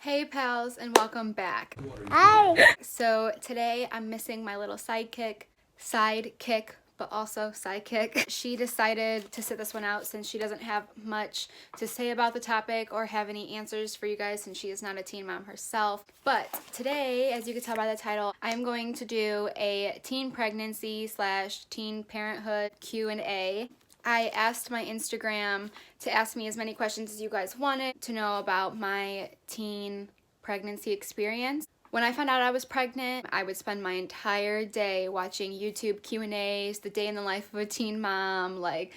Hey pals, and welcome back. Hi. So today I'm missing my little sidekick, but also sidekick. She decided to sit this one out since she doesn't have much to say about the topic or have any answers for you guys since she is not a teen mom herself. But today, as you can tell by the title, I'm going to do a teen pregnancy / teen parenthood Q&A. I asked my Instagram to ask me as many questions as you guys wanted to know about my teen pregnancy experience. When I found out I was pregnant, I would spend my entire day watching YouTube Q&As, the day in the life of a teen mom, like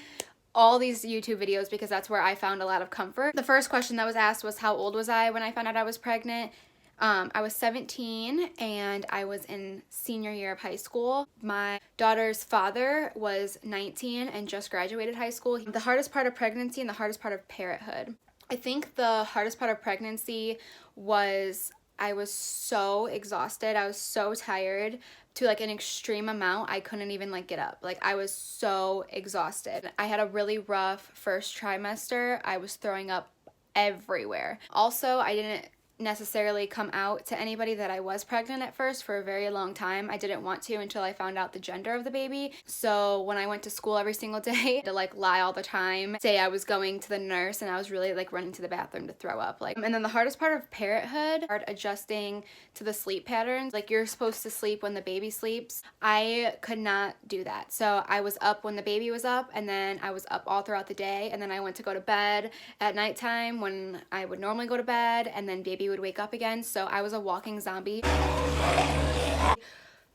all these YouTube videos because that's where I found a lot of comfort. The first question that was asked was how old was I when I found out I was pregnant? I was 17 and I was in senior year of high school. My daughter's father was 19 and just graduated high school. The hardest part of pregnancy and the hardest part of parenthood. I think the hardest part of pregnancy was I was so exhausted. I was so tired to like an extreme amount. I couldn't even like get up. Like I was so exhausted. I had a really rough first trimester. I was throwing up everywhere. Also, I didn't necessarily come out to anybody that I was pregnant at first for a very long time. I didn't want to until I found out the gender of the baby. So when I went to school every single day to like lie all the time, say I was going to the nurse and I was really like running to the bathroom to throw up. And then the hardest part of parenthood are adjusting to the sleep patterns. Like you're supposed to sleep when the baby sleeps. I could not do that. So I was up when the baby was up and then I was up all throughout the day and then I went to go to bed at nighttime when I would normally go to bed and then baby would wake up again. So I was a walking zombie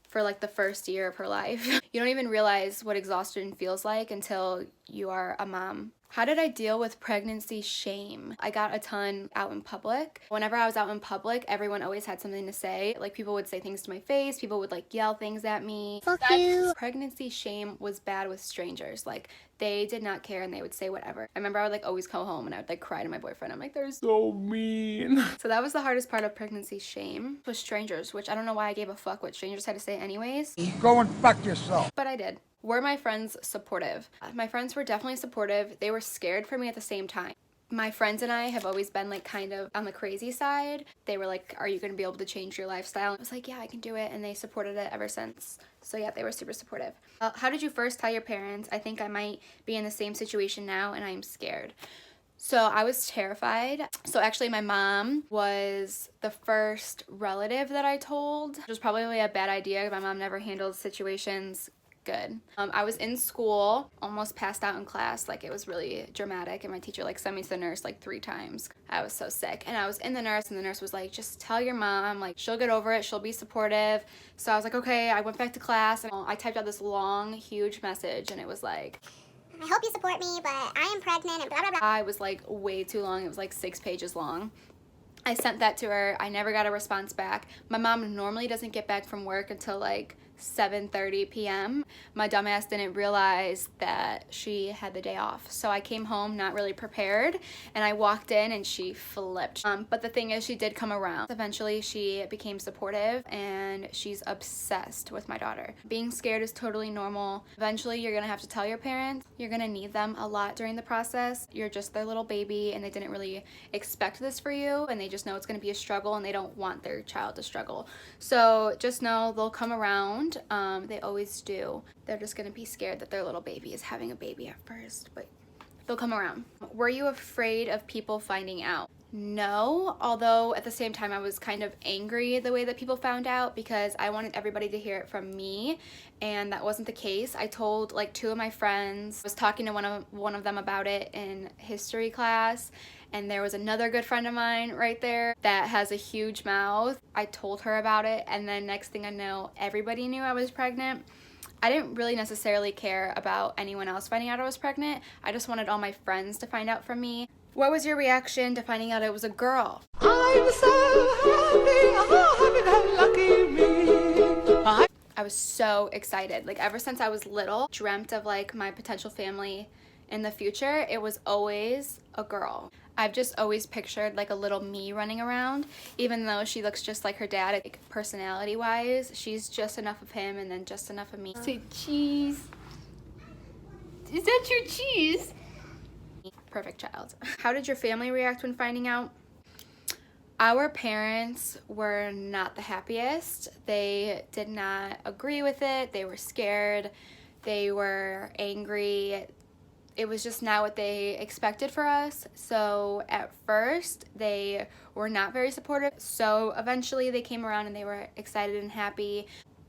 for like the first year of her life. You don't even realize what exhaustion feels like until you are a mom. How did I deal with pregnancy shame? I got a ton out in public. Whenever I was out in public, everyone always had something to say. Like people would say things to my face, people would like yell things at me. Fuck you. Pregnancy shame was bad with strangers. Like they did not care and they would say whatever. I remember I would like always go home and I would like cry to my boyfriend. I'm like, they're so mean. So that was the hardest part of pregnancy shame was strangers, which I don't know why I gave a fuck what strangers had to say anyways. Go and fuck yourself. But I did. Were my friends supportive? My friends were definitely supportive. They were scared for me at the same time. My friends and I have always been like kind of on the crazy side. They were like, are you going to be able to change your lifestyle? I was like, yeah, I can do it. And they supported it ever since. So yeah, they were super supportive. How did you first tell your parents? I think I might be in the same situation now and I'm scared. So I was terrified. So actually my mom was the first relative that I told. It was probably a bad idea. My mom never handled situations good. I was in school, almost passed out in class. Like it was really dramatic and my teacher like sent me to the nurse like 3 times. I was so sick and I was in the nurse and the nurse was like, just tell your mom, like she'll get over it, she'll be supportive. So I was like, okay. I went back to class and I typed out this long huge message and it was like, I hope you support me, but I am pregnant and blah blah blah. I was like way too long. It was like 6 pages long. I sent that to her. I never got a response back. My mom normally doesn't get back from work until like 7:30 p.m. My dumbass didn't realize that she had the day off. So I came home not really prepared and I walked in and she flipped. But the thing is she did come around. Eventually she became supportive and she's obsessed with my daughter. Being scared is totally normal. Eventually you're gonna have to tell your parents. You're gonna need them a lot during the process. You're just their little baby and they didn't really expect this for you and they just know it's gonna be a struggle and they don't want their child to struggle. So just know they'll come around. They always do. They're just gonna be scared that their little baby is having a baby at first, but they'll come around. Were you afraid of people finding out? No, although at the same time I was kind of angry the way that people found out because I wanted everybody to hear it from me and that wasn't the case. I told like 2 of my friends. I was talking to one of them about it in history class and there was another good friend of mine right there that has a huge mouth. I told her about it and then next thing I know everybody knew I was pregnant. I didn't really necessarily care about anyone else finding out I was pregnant. I just wanted all my friends to find out from me. What was your reaction to finding out it was a girl? I'm so happy, lucky me. I was so excited. Like ever since I was little, dreamt of like my potential family in the future. It was always a girl. I've just always pictured like a little me running around, even though she looks just like her dad, like personality wise. She's just enough of him and then just enough of me. Say cheese. Is that your cheese? Perfect child. How did your family react when finding out? Our parents were not the happiest. They did not agree with it. They were scared. They were angry. It was just not what they expected for us. So at first they were not very supportive. So eventually they came around and they were excited and happy.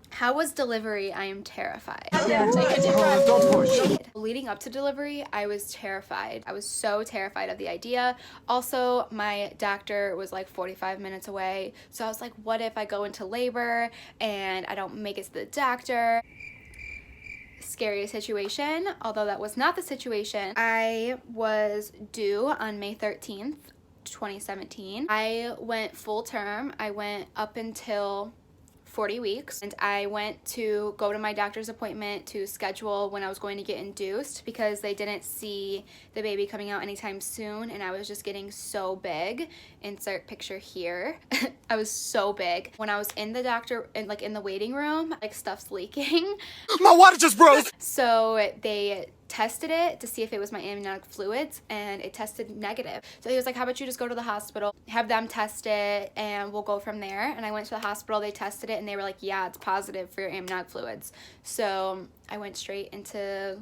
How was delivery? I am terrified. Don't push. Leading up to delivery, I was terrified. I was so terrified of the idea. Also, my doctor was like 45 minutes away. So I was like, what if I go into labor and I don't make it to the doctor? Scary situation, although that was not the situation. I was due on May 13th, 2017. I went full term. I went up until 40 weeks, and I went to go to my doctor's appointment to schedule when I was going to get induced because they didn't see the baby coming out anytime soon, and I was just getting so big. Insert picture here. I was so big. When I was in the doctor and like in the waiting room, like stuff's leaking. My water just broke. So they tested it to see if it was my amniotic fluids, and it tested negative. So he was like, how about you just go to the hospital, have them test it, and we'll go from there. And I went to the hospital, they tested it, and they were like, yeah, it's positive for your amniotic fluids. So I went straight into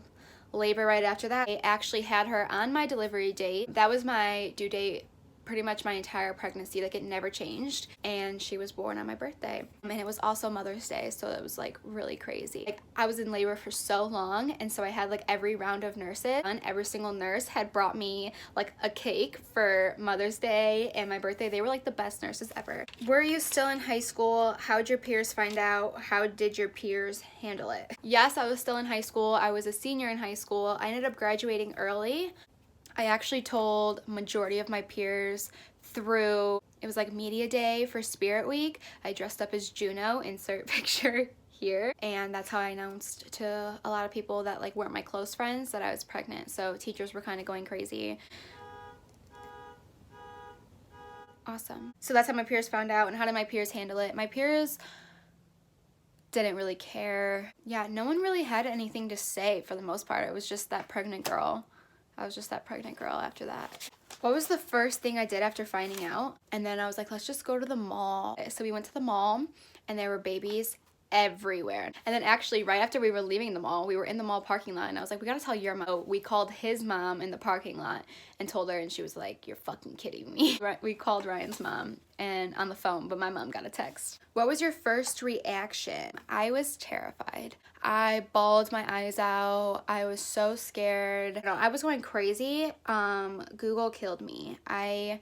labor right after that. I actually had her on my delivery date. That was my due date pretty much my entire pregnancy. Like, it never changed, and she was born on my birthday, and it was also Mother's Day, so it was like really crazy. Like, I was in labor for so long, and so I had like every round of nurses, and every single nurse had brought me like a cake for Mother's Day and my birthday. They were like the best nurses ever. Were you still in high school? How'd your peers find out? How did your peers handle it? Yes, I was still in high school. I was a senior in high school. I ended up graduating early. I actually told majority of my peers through, it was like media day for Spirit Week. I dressed up as Juno, insert picture here, and that's how I announced to a lot of people that like weren't my close friends that I was pregnant. So teachers were kind of going crazy. Awesome. So that's how my peers found out. And how did my peers handle it? My peers didn't really care. Yeah, no one really had anything to say for the most part. It was just that pregnant girl. I was just that pregnant girl after that. What was the first thing I did after finding out? And then I was like, let's just go to the mall. So we went to the mall, and there were babies everywhere. And then actually right after we were leaving the mall, we were in the mall parking lot, and I was like, we gotta tell your mom. So we called his mom in the parking lot and told her, and she was like, you're fucking kidding me. We called Ryan's mom and on the phone, but my mom got a text. What was your first reaction? I was terrified. I bawled my eyes out. I was so scared. I was going crazy. Google killed me. I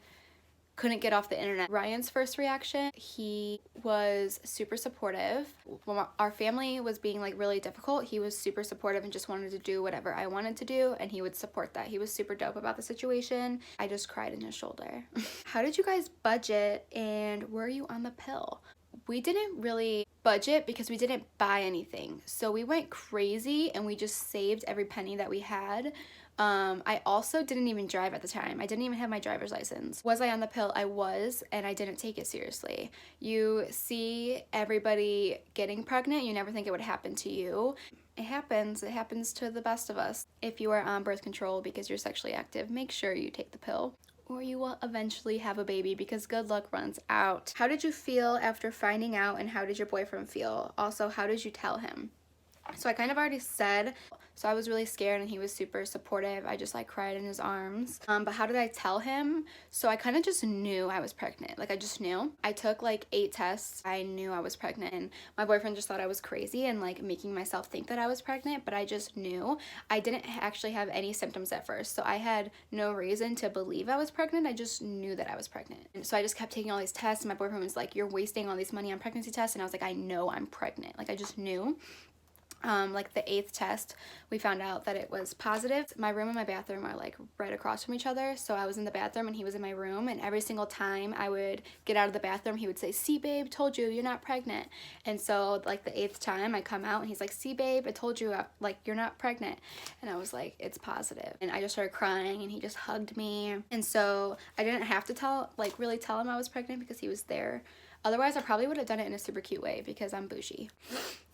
couldn't get off the internet. Ryan's first reaction, he was super supportive. When our family was being like really difficult, he was super supportive and just wanted to do whatever I wanted to do, and he would support that. He was super dope about the situation. I just cried in his shoulder. How did you guys budget, and were you on the pill? We didn't really budget because we didn't buy anything. So we went crazy and we just saved every penny that we had. I also didn't even drive at the time. I didn't even have my driver's license. Was I on the pill? I was, and I didn't take it seriously. You see everybody getting pregnant, you never think it would happen to you. It happens. It happens to the best of us. If you are on birth control because you're sexually active, make sure you take the pill, or you will eventually have a baby because good luck runs out. How did you feel after finding out, and how did your boyfriend feel? Also, how did you tell him? So I kind of already said, so I was really scared, and he was super supportive. I just like cried in his arms. But how did I tell him? So I kind of just knew I was pregnant. Like, I just knew. I took like 8 tests. I knew I was pregnant, and my boyfriend just thought I was crazy and like making myself think that I was pregnant, but I just knew. I didn't actually have any symptoms at first, so I had no reason to believe I was pregnant. I just knew that I was pregnant. And so I just kept taking all these tests, and my boyfriend was like, you're wasting all this money on pregnancy tests, and I was like, I know I'm pregnant. Like, I just knew. Like the 8th test, we found out that it was positive. My room and my bathroom are like right across from each other, so I was in the bathroom and he was in my room, and every single time I would get out of the bathroom, he would say, see babe, told you, you're not pregnant. And so like the 8th time I come out and he's like, see babe, I told you, like, you're not pregnant. And I was like, it's positive. And I just started crying, and he just hugged me. And so I didn't have to really tell him I was pregnant because he was there. Otherwise, I probably would have done it in a super cute way because I'm bougie.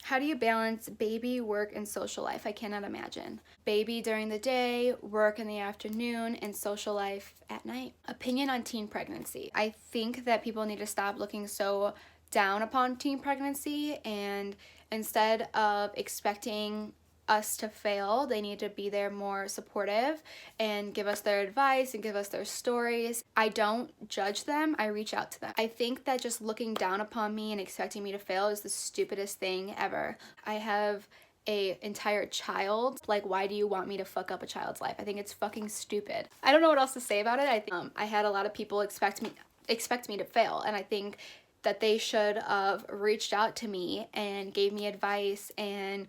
How do you balance baby, work, and social life? I cannot imagine. Baby during the day, work in the afternoon, and social life at night. Opinion on teen pregnancy. I think that people need to stop looking so down upon teen pregnancy, and instead of expecting us to fail, they need to be there more supportive and give us their advice and give us their stories. I don't judge them, I reach out to them. I think that just looking down upon me and expecting me to fail is the stupidest thing ever. I have a entire child. Like, why do you want me to fuck up a child's life? I think it's fucking stupid. I don't know what else to say about it. I think I had a lot of people expect me to fail, and I think that they should have reached out to me and gave me advice and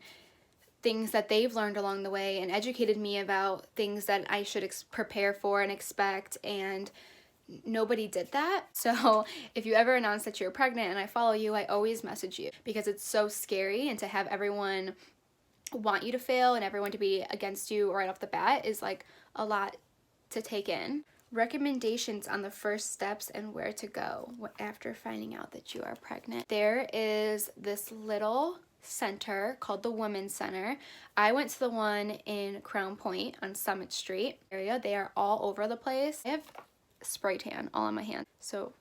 things that they've learned along the way and educated me about things that I should prepare for and expect, and nobody did that. So if you ever announce that you're pregnant and I follow you, I always message you because it's so scary, and to have everyone want you to fail and everyone to be against you right off the bat is like a lot to take in. Recommendations on the first steps and where to go after finding out that you are pregnant. There is this little center called the Women's Center. I went to the one in Crown Point on Summit Street area. They are all over the place. I have spray tan all on my hand, so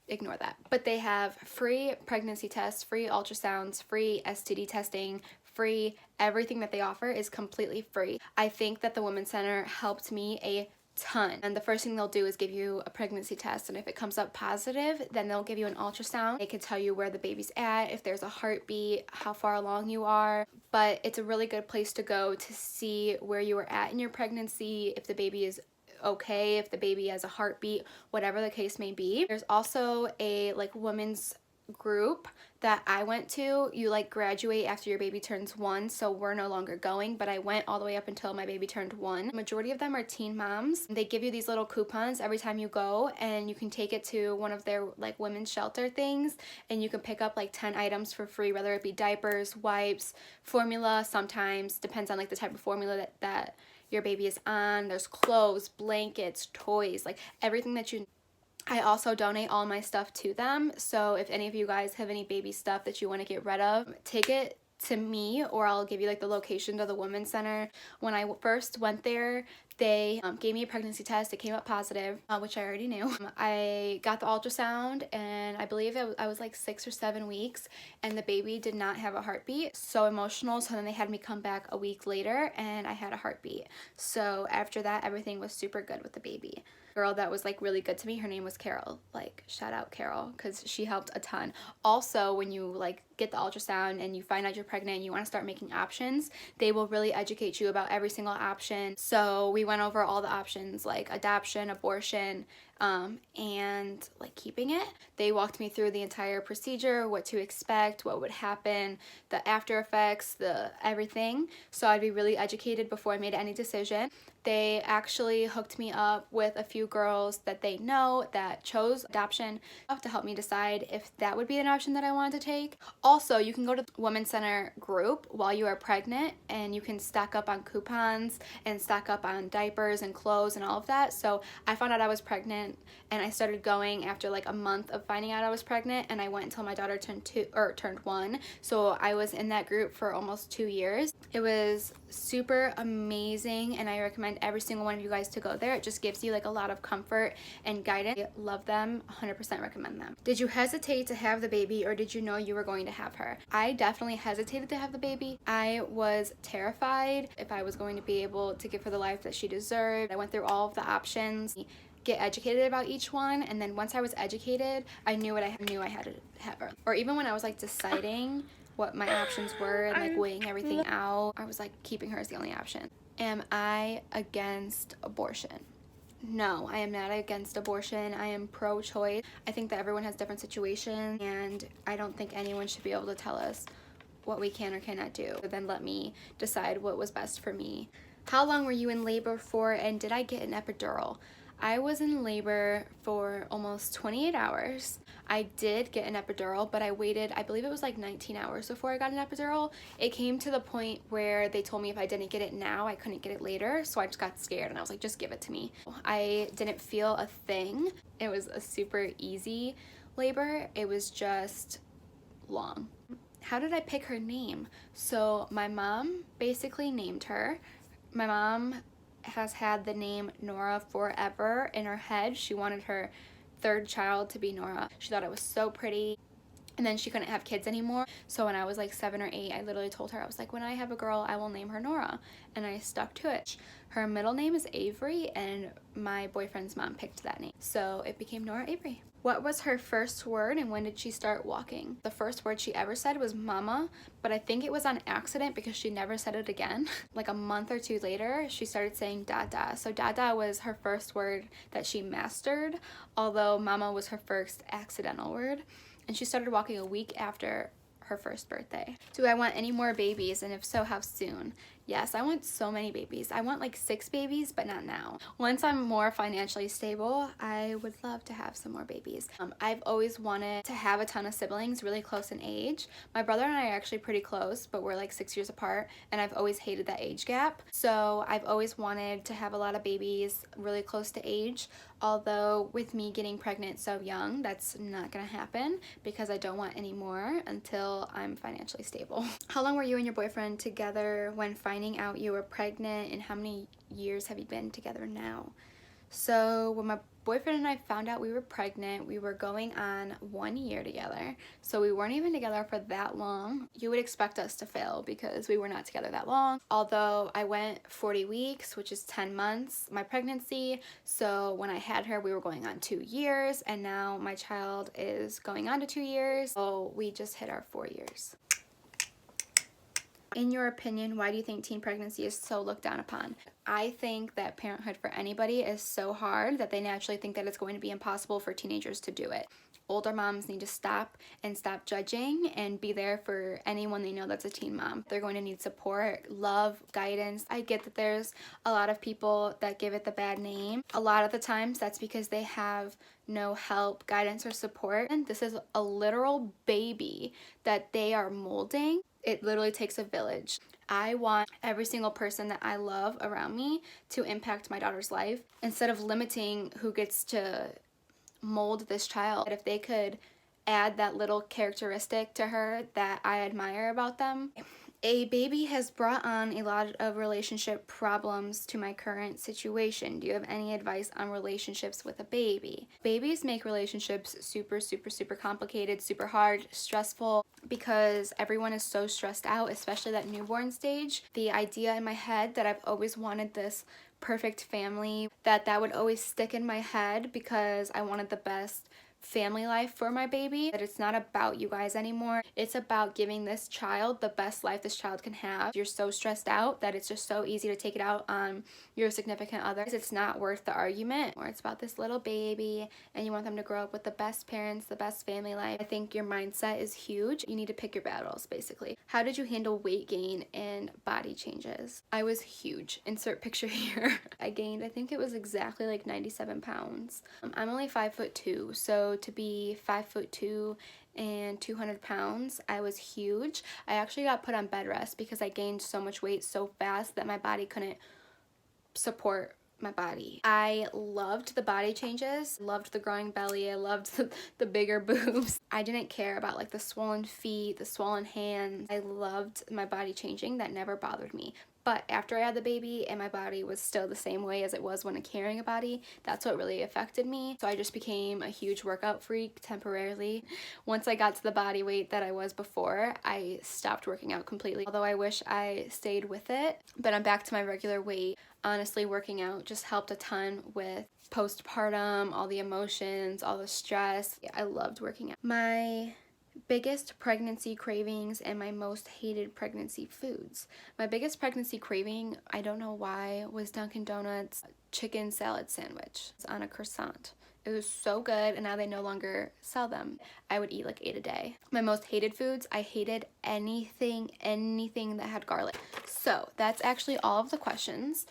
ignore that. But they have free pregnancy tests, free ultrasounds, free STD testing, free everything that they offer is completely free. I think that the Women's Center helped me a ton. And the first thing they'll do is give you a pregnancy test, and if it comes up positive, then they'll give you an ultrasound. They can tell you where the baby's at, if there's a heartbeat, how far along you are. But it's a really good place to go to see where you are at in your pregnancy, if the baby is okay, if the baby has a heartbeat, whatever the case may be. There's also a women's group that I went to. You graduate after your baby turns 1, so we're no longer going, but I went all the way up until my baby turned 1. The majority of them are teen moms. They give you these little coupons every time you go, and you can take it to one of their women's shelter things, and you can pick up 10 items for free, whether it be diapers, wipes, formula. Sometimes depends on the type of formula that your baby is on. There's clothes, blankets, toys, everything that you. I also donate all my stuff to them, so if any of you guys have any baby stuff that you want to get rid of, take it to me, or I'll give you the location to the Women's Center. When I first went there, they gave me a pregnancy test. It came up positive, which I already knew. I got the ultrasound, and I believe I was 6 or 7 weeks, and the baby did not have a heartbeat. So emotional. So then they had me come back a week later, and I had a heartbeat. So after that, everything was super good with the baby. Girl that was really good to me, her name was Carol. Shout out Carol, because she helped a ton. Also, when you get the ultrasound and you find out you're pregnant and you want to start making options, they will really educate you about every single option. So we went over all the options, adoption, abortion, and keeping it. They walked me through the entire procedure, what to expect, what would happen, the after effects, the everything. So I'd be really educated before I made any decision. They actually hooked me up with a few girls that they know that chose adoption to help me decide if that would be an option that I wanted to take. Also, you can go to the Women's Center group while you are pregnant, and you can stock up on coupons and stock up on diapers and clothes and all of that. So I found out I was pregnant, and I started going after a month of finding out I was pregnant, and I went until my daughter turned 1. So I was in that group for almost 2 years. It was super amazing, and I recommend every single one of you guys to go there. It just gives you a lot of comfort and guidance. I love them, 100% recommend them. Did you hesitate to have the baby, or did you know you were going to have her? I definitely hesitated to have the baby. I was terrified if I was going to be able to give her the life that she deserved. I went through all of the options, get educated about each one, and then once I was educated, I knew I had to have her. Or even when I was deciding what my options were and weighing everything out, I was keeping her as the only option. Am I against abortion? No, I am not against abortion. I am pro-choice. I think that everyone has different situations, and I don't think anyone should be able to tell us what we can or cannot do. But then let me decide what was best for me. How long were you in labor for, and did I get an epidural? I was in labor for almost 28 hours. I did get an epidural, but I waited, I believe it was 19 hours before I got an epidural. It came to the point where they told me if I didn't get it now, I couldn't get it later, so I just got scared and I was just give it to me. I didn't feel a thing. It was a super easy labor. It was just long. How did I pick her name? So my mom basically named her. My mom has had the name Nora forever in her head. She wanted her third child to be Nora. She thought it was so pretty. And then she couldn't have kids anymore. So when I was like 7 or 8, I literally told her, I was like, when I have a girl, I will name her Nora. And I stuck to it. Her middle name is Avery, and my boyfriend's mom picked that name. So it became Nora Avery. What was her first word and when did she start walking? The first word she ever said was mama, but I think it was on accident because she never said it again. Like a month or 2 later, she started saying dada. So dada was her first word that she mastered, although mama was her first accidental word. And she started walking a week after her first birthday. Do I want any more babies, and if so, how soon? Yes, I want so many babies. I want like 6 babies, but not now. Once I'm more financially stable, I would love to have some more babies. I've always wanted to have a ton of siblings really close in age. My brother and I are actually pretty close, but we're like 6 years apart, and I've always hated that age gap. So I've always wanted to have a lot of babies really close to age. Although with me getting pregnant so young, that's not gonna happen because I don't want any more until I'm financially stable. How long were you and your boyfriend together when finding out you were pregnant, and how many years have you been together now? So when my boyfriend and I found out we were pregnant, we were going on 1 year together. So we weren't even together for that long. You would expect us to fail because we were not together that long. Although I went 40 weeks, which is 10 months, my pregnancy. So when I had her, we were going on 2 years, and now my child is going on to 2 years. So we just hit our 4 years. In your opinion, why do you think teen pregnancy is so looked down upon? I think that parenthood for anybody is so hard that they naturally think that it's going to be impossible for teenagers to do it. Older moms need to stop judging and be there for anyone they know that's a teen mom. They're going to need support, love, guidance. I get that there's a lot of people that give it the bad name. A lot of the times that's because they have no help, guidance, or support. And this is a literal baby that they are molding. It literally takes a village. I want every single person that I love around me to impact my daughter's life instead of limiting who gets to mold this child. If they could add that little characteristic to her that I admire about them. A baby has brought on a lot of relationship problems to my current situation. Do you have any advice on relationships with a baby? Babies make relationships super, super, super complicated, super hard, stressful, because everyone is so stressed out, especially that newborn stage. The idea in my head that I've always wanted this perfect family, that would always stick in my head because I wanted the best family life for my baby. That it's not about you guys anymore. It's about giving this child the best life this child can have. You're so stressed out that it's just so easy to take it out on your significant others. It's not worth the argument. Or it's about this little baby and you want them to grow up with the best parents, the best family life. I think your mindset is huge. You need to pick your battles, basically. How did you handle weight gain and body changes? I was huge. Insert picture here. I gained, I think it was exactly like 97 pounds. I'm only 5'2", so to be 5'2" and 200 pounds, I was huge. I actually got put on bed rest because I gained so much weight so fast that my body couldn't support my body. I loved the body changes, loved the growing belly, I loved the bigger boobs. I didn't care about like the swollen feet, the swollen hands. I loved my body changing. That never bothered me. But after I had the baby and my body was still the same way as it was when carrying a body, that's what really affected me. So I just became a huge workout freak temporarily. Once I got to the body weight that I was before, I stopped working out completely. Although I wish I stayed with it, but I'm back to my regular weight. Honestly, working out just helped a ton with postpartum, all the emotions, all the stress. I loved working out. My biggest pregnancy cravings and my most hated pregnancy foods. My biggest pregnancy craving, I don't know why, was Dunkin' Donuts chicken salad sandwich on a croissant. It was so good, and now they no longer sell them. I would eat like 8 a day. My most hated foods, I hated anything that had garlic. So that's actually all of the questions.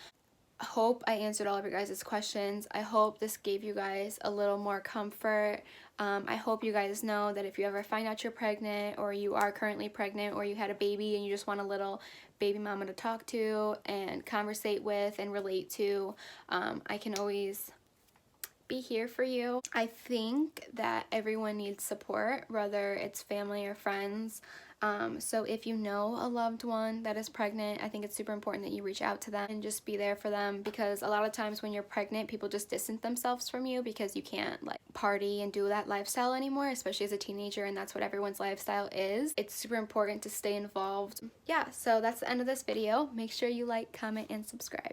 I hope I answered all of your guys' questions. I hope this gave you guys a little more comfort. I hope you guys know that if you ever find out you're pregnant, or you are currently pregnant, or you had a baby and you just want a little baby mama to talk to and conversate with and relate to, I can always be here for you. I think that everyone needs support, whether it's family or friends. So if you know a loved one that is pregnant, I think it's super important that you reach out to them and just be there for them, because a lot of times when you're pregnant, people just distance themselves from you because you can't like party and do that lifestyle anymore, especially as a teenager, and that's what everyone's lifestyle is. It's super important to stay involved. Yeah, so that's the end of this video. Make sure you like, comment, and subscribe.